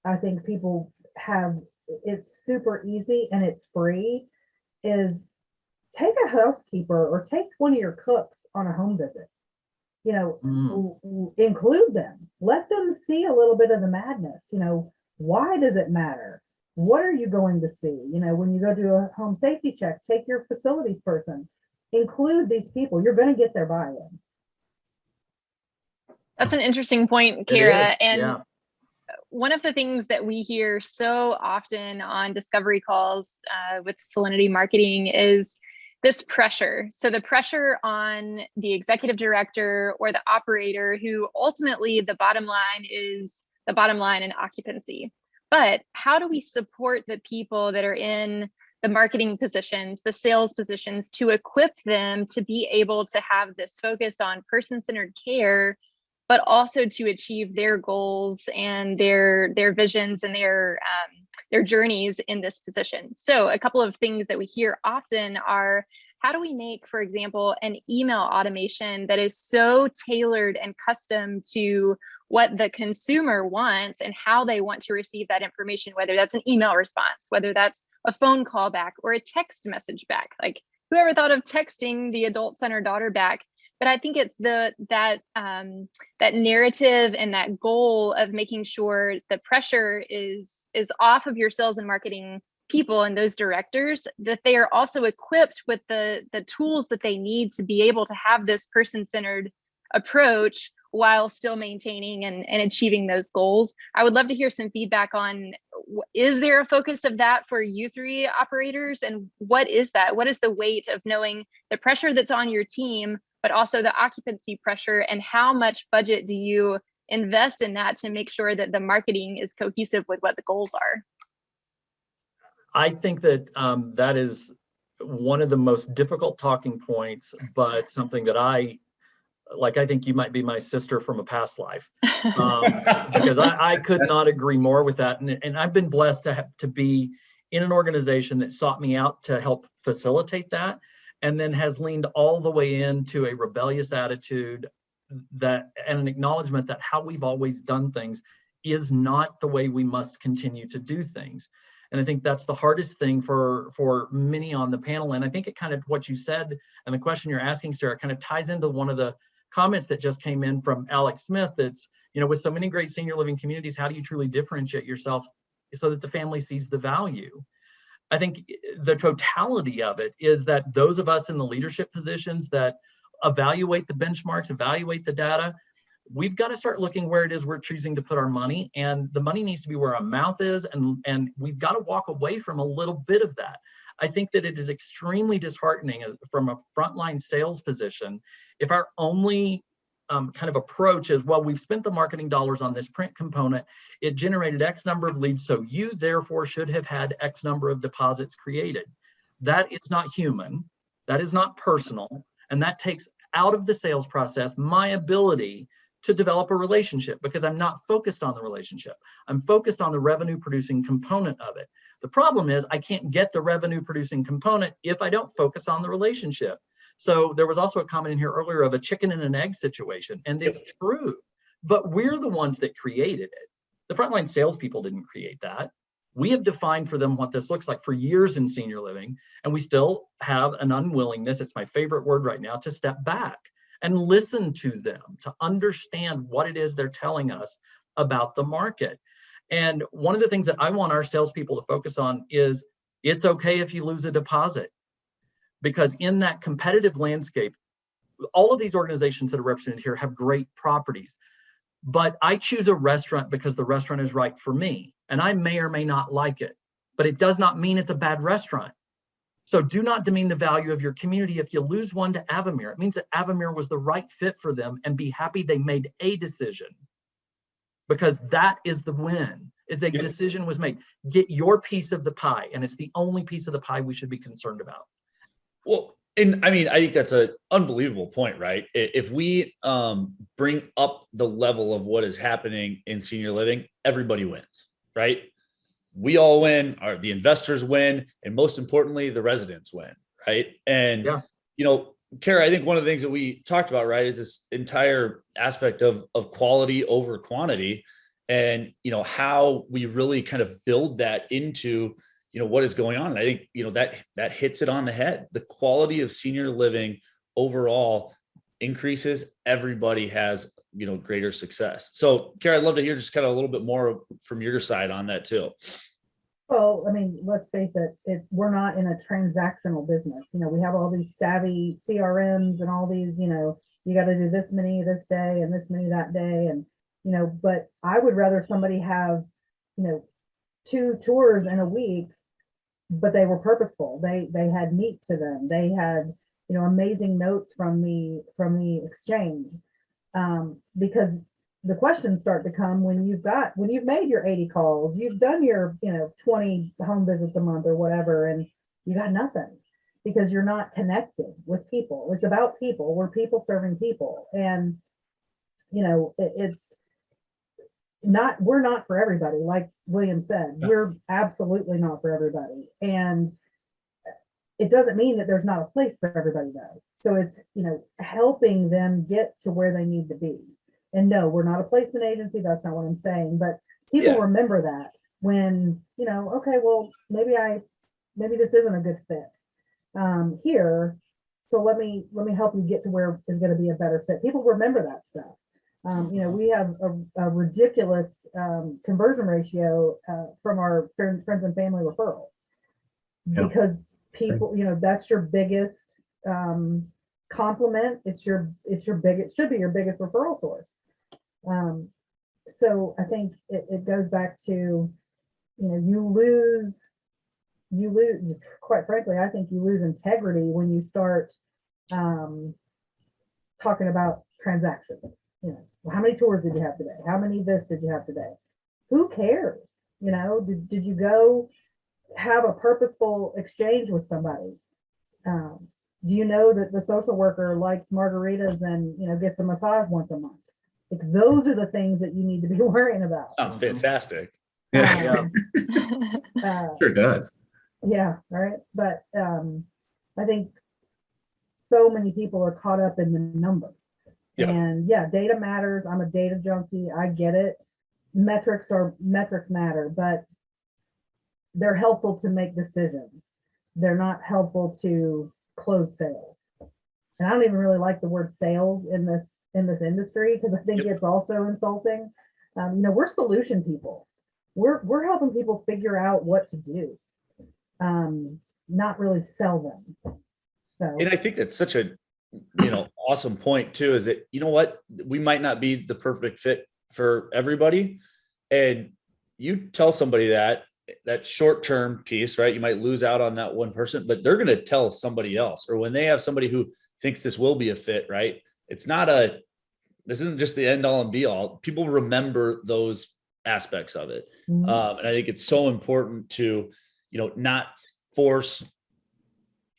S5: I think people have, it's super easy and it's free, is take a housekeeper or take one of your cooks on a home visit. Include them, let them see a little bit of the madness. Why does it matter? What are you going to see? When you go do a home safety check, take your facilities person, include these people. You're going to get their buy-in.
S2: That's an interesting point, Kara. And
S4: yeah.
S2: One of the things that we hear so often on discovery calls with Salinity Marketing is this pressure. So the pressure on the executive director or the operator, who ultimately the bottom line is the bottom line in occupancy. But how do we support the people that are in the marketing positions, the sales positions, to equip them to be able to have this focus on person-centered care, but also to achieve their goals and their visions and their journeys in this position? So a couple of things that we hear often are, how do we make, for example, an email automation that is so tailored and custom to what the consumer wants and how they want to receive that information, whether that's an email response, whether that's a phone call back or a text message back. Like, whoever thought of texting the adult son or daughter back? But I think it's that narrative and that goal of making sure the pressure is off of your sales and marketing people and those directors, that they are also equipped with the tools that they need to be able to have this person-centered approach while still maintaining and achieving those goals. I would love to hear some feedback on, is there a focus of that for you three operators? And what is that? What is the weight of knowing the pressure that's on your team, but also the occupancy pressure, and how much budget do you invest in that to make sure that the marketing is cohesive with what the goals are?
S4: I think that that is one of the most difficult talking points, but something that I think you might be my sister from a past life, because I could not agree more with that. And I've been blessed to be in an organization that sought me out to help facilitate that, and then has leaned all the way into a rebellious attitude and an acknowledgement that how we've always done things is not the way we must continue to do things. And I think that's the hardest thing for many on the panel. And I think it kind of, what you said and the question you're asking, Sarah, kind of ties into one of the comments that just came in from Alex Smith. That's, with so many great senior living communities, how do you truly differentiate yourself so that the family sees the value? I think the totality of it is that those of us in the leadership positions that evaluate the benchmarks, evaluate the data, we've got to start looking where it is we're choosing to put our money, and the money needs to be where our mouth is, and we've got to walk away from a little bit of that. I think that it is extremely disheartening from a frontline sales position if our only kind of approach is, well, we've spent the marketing dollars on this print component, it generated X number of leads, so you therefore should have had X number of deposits created. That is not human, that is not personal, and that takes out of the sales process my ability to develop a relationship, because I'm not focused on the relationship. I'm focused on the revenue producing component of it. The problem is I can't get the revenue producing component if I don't focus on the relationship. So there was also a comment in here earlier of a chicken and an egg situation, and it's true, but we're the ones that created it. The frontline salespeople didn't create that. We have defined for them what this looks like for years in senior living, and we still have an unwillingness, it's my favorite word right now, to step back and listen to them, to understand what it is they're telling us about the market. And one of the things that I want our salespeople to focus on is, it's okay if you lose a deposit. Because in that competitive landscape, all of these organizations that are represented here have great properties. But I choose a restaurant because the restaurant is right for me, and I may or may not like it, but it does not mean it's a bad restaurant. So do not demean the value of your community. If you lose one to Avamere, it means that Avamere was the right fit for them, and be happy they made a decision, because that is the win, is a decision was made. Get your piece of the pie, and it's the only piece of the pie we should be concerned about.
S1: Well, and I mean, I think that's an unbelievable point, right? If we bring up the level of what is happening in senior living, everybody wins, right? We all win, the investors win, and most importantly, the residents win, right? And, Kara, I think one of the things that we talked about, right, is this entire aspect of quality over quantity, and, how we really kind of build that into what is going on. And I think, that hits it on the head. The quality of senior living overall increases. Everybody has, greater success. So Kara, I'd love to hear just kind of a little bit more from your side on that too.
S5: Well, I mean, let's face it, we're not in a transactional business. We have all these savvy CRMs and all these, you got to do this many this day and this many that day. And, but I would rather somebody have, 2 tours in a week, but they were purposeful. They had meat to them. They had, amazing notes from the exchange. Because the questions start to come when you've made your 80 calls, you've done your, 20 home visits a month or whatever, and you got nothing because you're not connected with people. It's about people. We're people serving people. And, we're not for everybody. Like William said, we're absolutely not for everybody. And it doesn't mean that there's not a place for everybody though. So it's, helping them get to where they need to be. And no, we're not a placement agency. That's not what I'm saying. But people remember that when, okay, well, maybe this isn't a good fit here. So let me help you get to where is going to be a better fit. People remember that stuff. We have a ridiculous conversion ratio from our friends and family referrals, because people, that's your biggest compliment. It should be your biggest referral source. So I think it goes back to, you lose, quite frankly, I think you lose integrity when you start talking about transactions. How many tours did you have today? How many this did you have today? Who cares? Did you go have a purposeful exchange with somebody? Do you know that the social worker likes margaritas and, gets a massage once a month? Like, those are the things that you need to be worrying about.
S1: Sounds fantastic.
S3: Yeah. Sure does.
S5: Yeah. Right. But I think so many people are caught up in the numbers. And data matters. I'm a data junkie. I get it. metrics matter, but they're helpful to make decisions. They're not helpful to close sales. And I don't even really like the word sales in this industry, because I think it's also insulting. We're solution people. We're helping people figure out what to do, not really sell them. So,
S1: And I think that's such a, awesome point too, is that, we might not be the perfect fit for everybody. And you tell somebody that short-term piece, right? You might lose out on that one person, but they're going to tell somebody else, or when they have somebody who thinks this will be a fit, right? This isn't just the end all and be all. People remember those aspects of it.
S5: mhm.
S1: And I think it's so important to, not force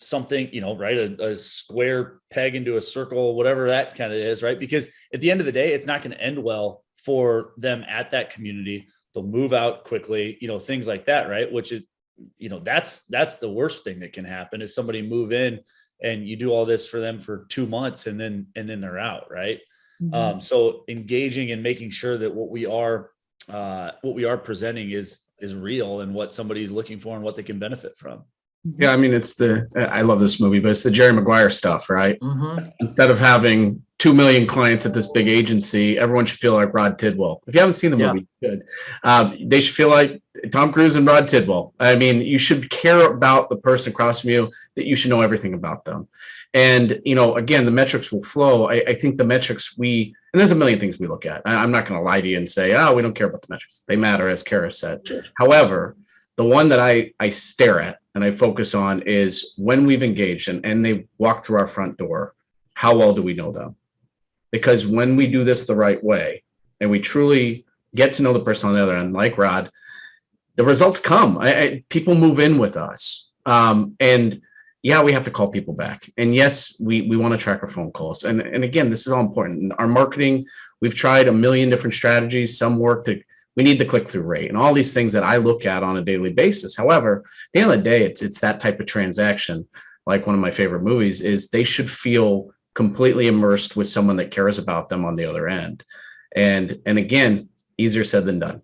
S1: something, right? A square peg into a circle, whatever that kind of is, right? Because at the end of the day, it's not going to end well for them at that community. They'll move out quickly, things like that, right? Which is, that's the worst thing that can happen, is somebody move in and you do all this for them for 2 months and then they're out, right?
S5: Mhm.
S1: So engaging and making sure that what we are presenting is real, and what somebody's looking for and what they can benefit from.
S3: Yeah, I mean, I love this movie, but it's the Jerry Maguire stuff, right?
S4: Mhm.
S3: Instead of having 2 million clients at this big agency, everyone should feel like Rod Tidwell. If you haven't seen the movie, good. They should feel like Tom Cruise and Rod Tidwell. I mean, you should care about the person across from you, that you should know everything about them. And, again, the metrics will flow. I think the metrics and there's a million things we look at. I'm not going to lie to you and say, we don't care about the metrics. They matter, as Kara said. However, the one that I stare at and I focus on is when we've engaged and they walk through our front door, how well do we know them? Because when we do this the right way and we truly get to know the person on the other end, like Rod, the results come. People move in with us. And yeah, we have to call people back. And yes, we want to track our phone calls. And again, this is all important. Our marketing, we've tried a million different strategies. Some work we need the click-through rate and all these things that I look at on a daily basis. However, at the end of the day, it's that type of transaction. Like one of my favorite movies is they should feel completely immersed with someone that cares about them on the other end. And again, easier said than done.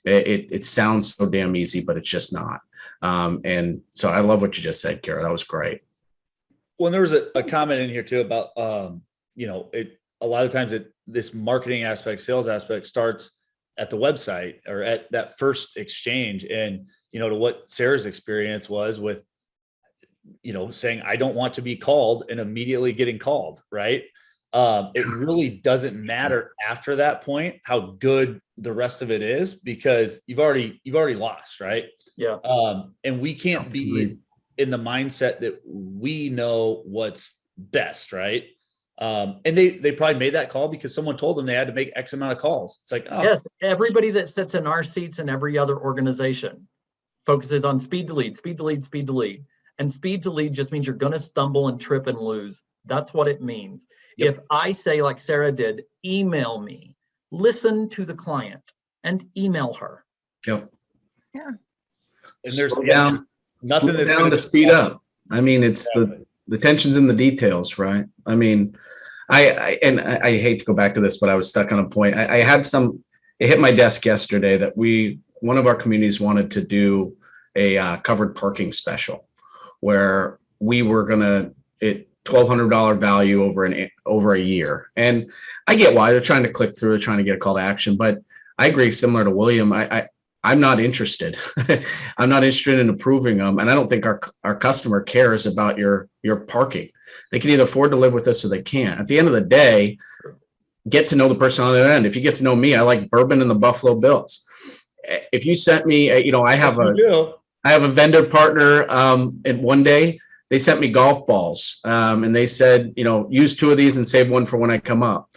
S3: It sounds so damn easy, but it's just not. And so I love what you just said, Kara. That was great.
S1: Well, there was a comment in here too about, a lot of times this marketing aspect, sales aspect starts at the website or at that first exchange. And, to what Sarah's experience was with, saying, I don't want to be called, and immediately getting called, right? It really doesn't matter after that point how good the rest of it is, because you've already lost, right?
S4: Yeah.
S1: And we can't be in the mindset that we know what's best, right? And they probably made that call because someone told them they had to make X amount of calls. It's like,
S4: Yes, everybody that sits in our seats in every other organization focuses on speed to lead, speed to lead, speed to lead. And speed to lead just means you're going to stumble and trip and lose. That's what it means.
S1: Yep.
S4: If I say, like Sarah did, email me, listen to the client and email her.
S3: Yep.
S2: Yeah.
S1: and there's
S3: Slow down,
S1: nothing
S3: slow
S1: that's
S3: down
S1: gonna
S3: to speed up. I mean, it's the tension's in the details, right? I mean, I hate to go back to this, but I was stuck on a point. I had it hit my desk yesterday that one of our communities wanted to do a covered parking special where we were gonna $1,200 value over a year. And I get why they're trying to click through, they're trying to get a call to action, but I agree, similar to William, I'm not interested. I'm not interested in approving them. And I don't think our customer cares about your parking. They can either afford to live with us or they can't. At the end of the day, get to know the person on the other end. If you get to know me, I like bourbon and the Buffalo Bills. If you sent me, I have a vendor partner, and one day they sent me golf balls, and they said, use 2 of these and save 1 for when I come up.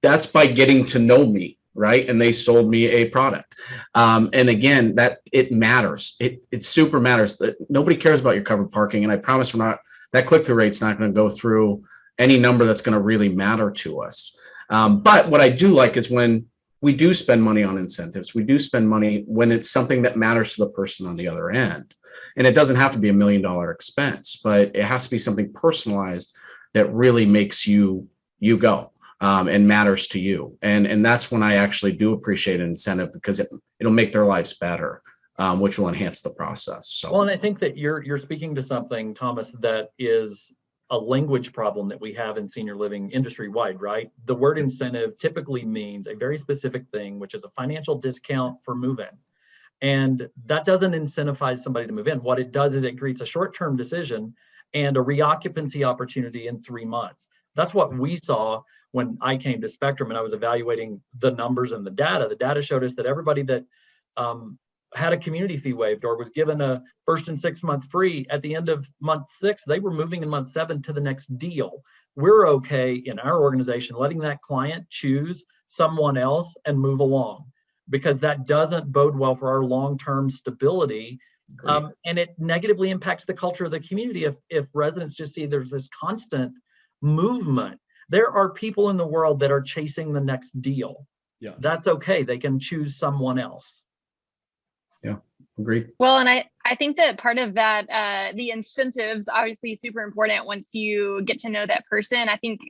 S3: That's by getting to know me, right? And they sold me a product. And again, that it matters. It super matters. That nobody cares about your covered parking. And I promise that click-through rate's not going to go through any number that's going to really matter to us. But what I do like is when we do spend money on incentives, we do spend money when it's something that matters to the person on the other end. And it doesn't have to be $1 million expense, but it has to be something personalized that really makes you go. and matters to you. And that's when I actually do appreciate an incentive, because it'll make their lives better, which will enhance the process. So,
S4: well, and I think that you're speaking to something, Thomas, that is a language problem that we have in senior living industry wide, right? The word incentive typically means a very specific thing, which is a financial discount for move-in. And that doesn't incentivize somebody to move in. What it does is it creates a short-term decision and a reoccupancy opportunity in 3 months. That's what we saw when I came to Spectrum and I was evaluating the numbers and the data. The data showed us that everybody that had a community fee waived or was given a first and 6 month free at the end of month 6, they were moving in month 7 to the next deal. We're okay in our organization letting that client choose someone else and move along, because that doesn't bode well for our long-term stability. And it negatively impacts the culture of the community if residents just see there's this constant movement. There are people in the world that are chasing the next deal.
S1: Yeah.
S4: That's okay. They can choose someone else.
S3: Yeah, agreed.
S2: Well, and I think that part of that, the incentives, obviously super important once you get to know that person. I think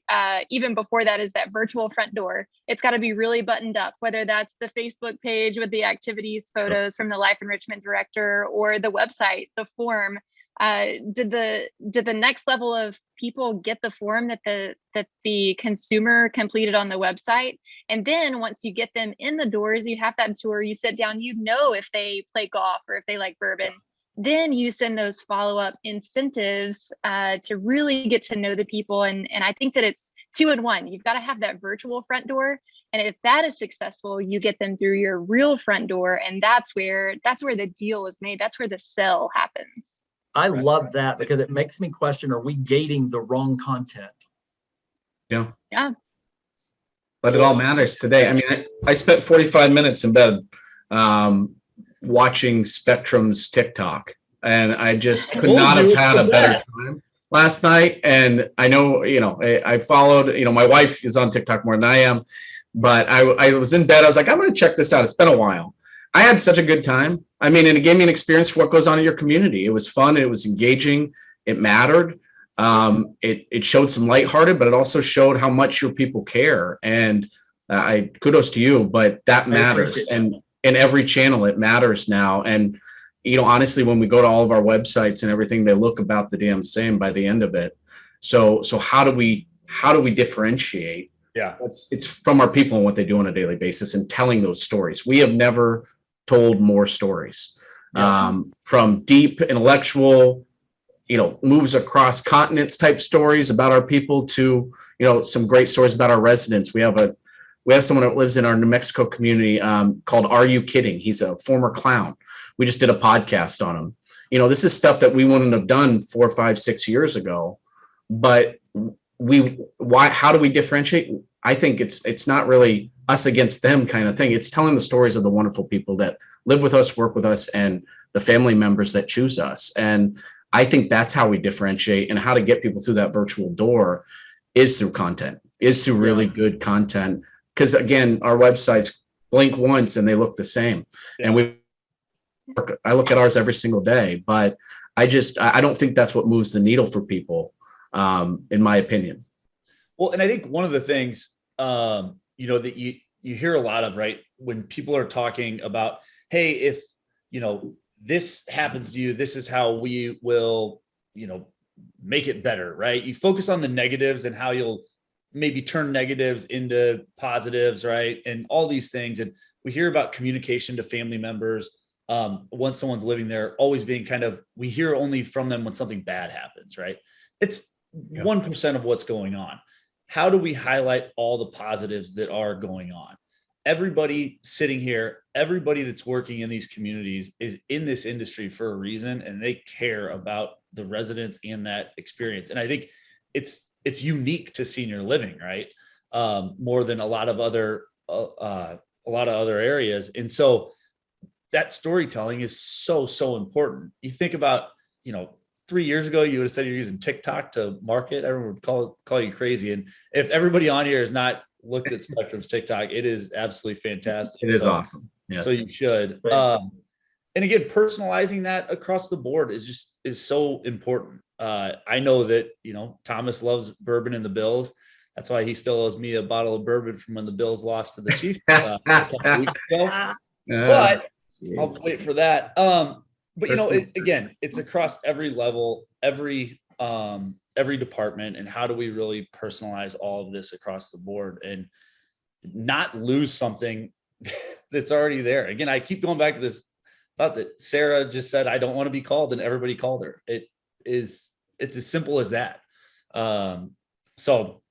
S2: even before that is that virtual front door. It's got to be really buttoned up, whether that's the Facebook page with the activities photos from the life enrichment director, or the website, the form. Did the next level of people get the form that the consumer completed on the website? And then once you get them in the doors, you have that tour, you sit down, you know if they play golf or if they like bourbon. Then you send those follow-up incentives to really get to know the people. And I think that it's 2 in 1. You've got to have that virtual front door. And if that is successful, you get them through your real front door. And that's where the deal is made. That's where the sell happens.
S4: I love that, because it makes me question, are we gating the wrong content?
S3: Yeah.
S2: Yeah.
S3: But it all matters today. I mean, I spent 45 minutes in bed watching Spectrum's TikTok, and I just could not have had a better time last night. And I know, I followed, my wife is on TikTok more than I am, but I was in bed. I was like, I'm going to check this out. It's been a while. I had such a good time. I mean, and it gave me an experience for what goes on in your community. It was fun. It was engaging. It mattered. It showed some lighthearted, but it also showed how much your people care. And I kudos to you, but that matters. And in every channel, it matters now. And, honestly, when we go to all of our websites and everything, they look about the damn same by the end of it. So how do we differentiate?
S1: Yeah.
S3: It's from our people and what they do on a daily basis and telling those stories. We have never told more stories, from deep intellectual, moves across continents type stories about our people to, some great stories about our residents. We have someone that lives in our New Mexico community called Are You Kidding? He's a former clown. We just did a podcast on him. This is stuff that we wouldn't have done 4, 5, 6 years ago, but how do we differentiate? I think it's not really us against them kind of thing. It's telling the stories of the wonderful people that live with us, work with us, and the family members that choose us. And I think that's how we differentiate, and how to get people through that virtual door is through content, is through really good content. Because again, our websites blink once and they look the same. Yeah. And I look at ours every single day, but I don't think that's what moves the needle for people, in my opinion.
S1: Well, and I think one of the things, that you hear a lot of, right, when people are talking about, hey, if, this happens to you, this is how we will, make it better, right? You focus on the negatives and how you'll maybe turn negatives into positives, right? And all these things. And we hear about communication to family members. Once someone's living there, always being we hear only from them when something bad happens, right? It's 1% of what's going on. How do we highlight all the positives that are going on? Everybody sitting here, everybody that's working in these communities is in this industry for a reason, and they care about the residents and that experience. And I think it's unique to senior living, right? More than a lot of other areas. And so that storytelling is so important. You think about, 3 years ago, you would have said you're using TikTok to market. Everyone would call you crazy. And if everybody on here has not looked at Spectrum's TikTok, it is absolutely fantastic.
S3: It is awesome. Yes.
S1: So you should. And again, personalizing that across the board is so important. I know that, Thomas loves bourbon and the Bills. That's why he still owes me a bottle of bourbon from when the Bills lost to the Chiefs a couple weeks ago. But I'll wait for that. But again, it's across every level, every department, and how do we really personalize all of this across the board and not lose something that's already there. Again, I keep going back to this thought that Sarah just said, I don't want to be called, and everybody called her. It's as simple as that. So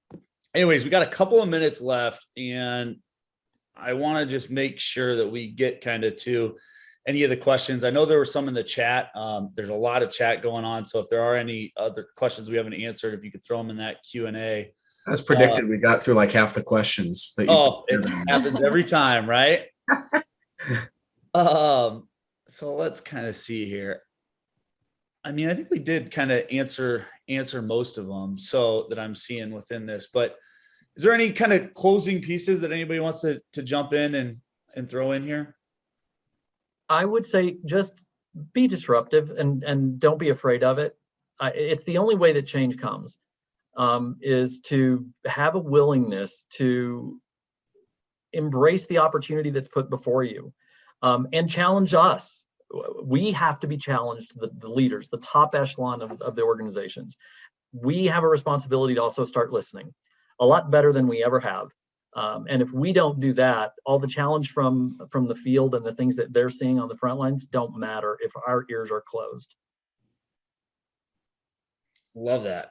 S1: anyways, we got a couple of minutes left, and I want to just make sure that we get kind of to any of the questions. I know there were some in the chat. There's a lot of chat going on. So if there are any other questions we haven't answered, if you could throw them in that Q&A.
S3: As predicted, we got through like half the questions.
S1: It happens every time, right? So let's kind of see here. I mean, I think we did kind of answer most of them, so that I'm seeing within this. But is there any kind of closing pieces that anybody wants to jump in and throw in here?
S4: I would say just be disruptive and don't be afraid of it. It's the only way that change comes, is to have a willingness to embrace the opportunity that's put before you, and challenge us. We have to be challenged, the leaders, the top echelon of the organizations. We have a responsibility to also start listening a lot better than we ever have. And if we don't do that, all the challenge from the field and the things that they're seeing on the front lines don't matter if our ears are closed.
S1: Love that.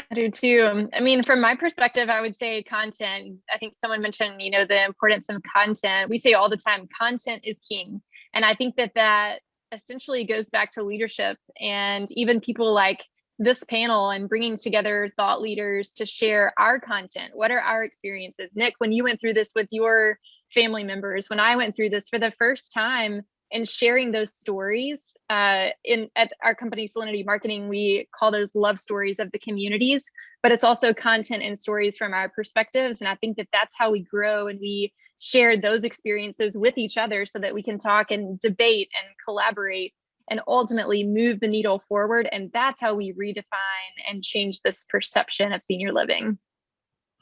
S2: I do too. I mean, from my perspective, I would say content. I think someone mentioned, the importance of content. We say all the time, content is king. And I think that essentially goes back to leadership, and even people like this panel, and bringing together thought leaders to share our content. What are our experiences? Nick, when you went through this with your family members, when I went through this for the first time, and sharing those stories at our company, Salinity Marketing, we call those love stories of the communities, but it's also content and stories from our perspectives. And I think that that's how we grow, and we share those experiences with each other so that we can talk and debate and collaborate and ultimately move the needle forward. And that's how we redefine and change this perception of senior living.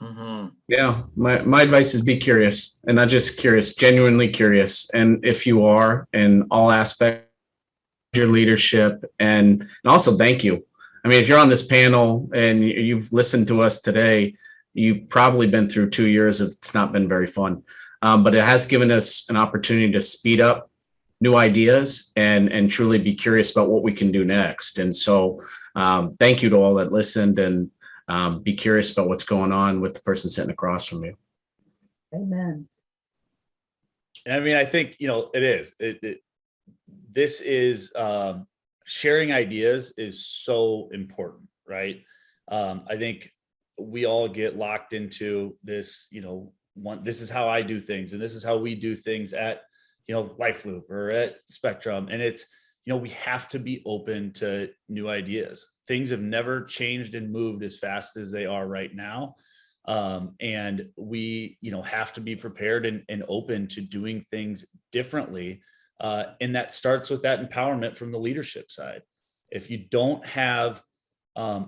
S4: Mm-hmm.
S3: Yeah, my advice is be curious, and not just curious, genuinely curious. And if you are in all aspects of your leadership, and also thank you. I mean, if you're on this panel and you've listened to us today, you've probably been through 2 years of it's not been very fun, but it has given us an opportunity to speed up new ideas and truly be curious about what we can do next. And so thank you to all that listened, and be curious about what's going on with the person sitting across from you.
S5: Amen.
S1: I mean, I think, this is sharing ideas is so important, right? I think we all get locked into this, this is how I do things, and this is how we do things at, Life Loop or at Spectrum. And it's, we have to be open to new ideas. Things have never changed and moved as fast as they are right now. And we, have to be prepared and open to doing things differently. And that starts with that empowerment from the leadership side. If you don't have,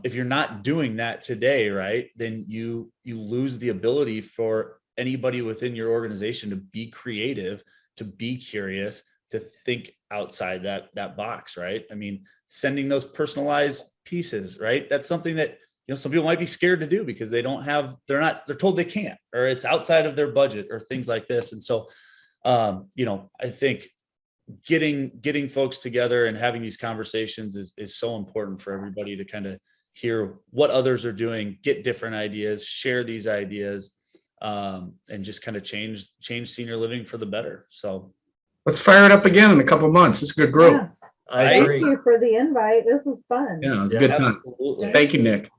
S1: if you're not doing that today, right, then you lose the ability for anybody within your organization to be creative, to be curious, to think outside that box, right? I mean, sending those personalized pieces, right? That's something that, some people might be scared to do because they're told they can't, or it's outside of their budget or things like this. And so, I think getting folks together and having these conversations is so important for everybody to kind of hear what others are doing, get different ideas, share these ideas, and just kind of change senior living for the better. So
S3: let's fire it up again in a couple months. It's a good group.
S5: Yeah.
S4: I agree.
S5: Thank you for the invite. This was fun.
S3: Yeah, it was a good time.
S1: Absolutely.
S3: Thank you, Nick.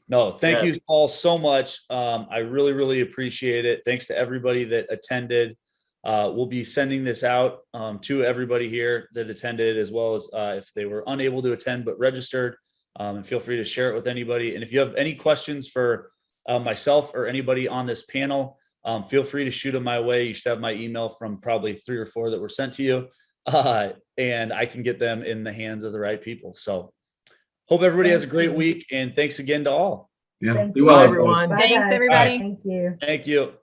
S1: No, thank
S4: Yes.
S1: you all so much. I really, really appreciate it. Thanks to everybody that attended. We'll be sending this out to everybody here that attended, as well as if they were unable to attend but registered. And feel free to share it with anybody. And if you have any questions for myself or anybody on this panel, feel free to shoot them my way. You should have my email from probably 3 or 4 that were sent to you, and I can get them in the hands of the right people. So hope everybody has a great week, and thanks again to all.
S3: Yeah.
S5: Thank
S3: Be
S5: you.
S3: well,
S4: Bye,
S3: everyone.
S4: everyone.
S5: Bye,
S2: Thanks,
S5: guys.
S2: everybody.
S5: Thank you.
S1: Thank you.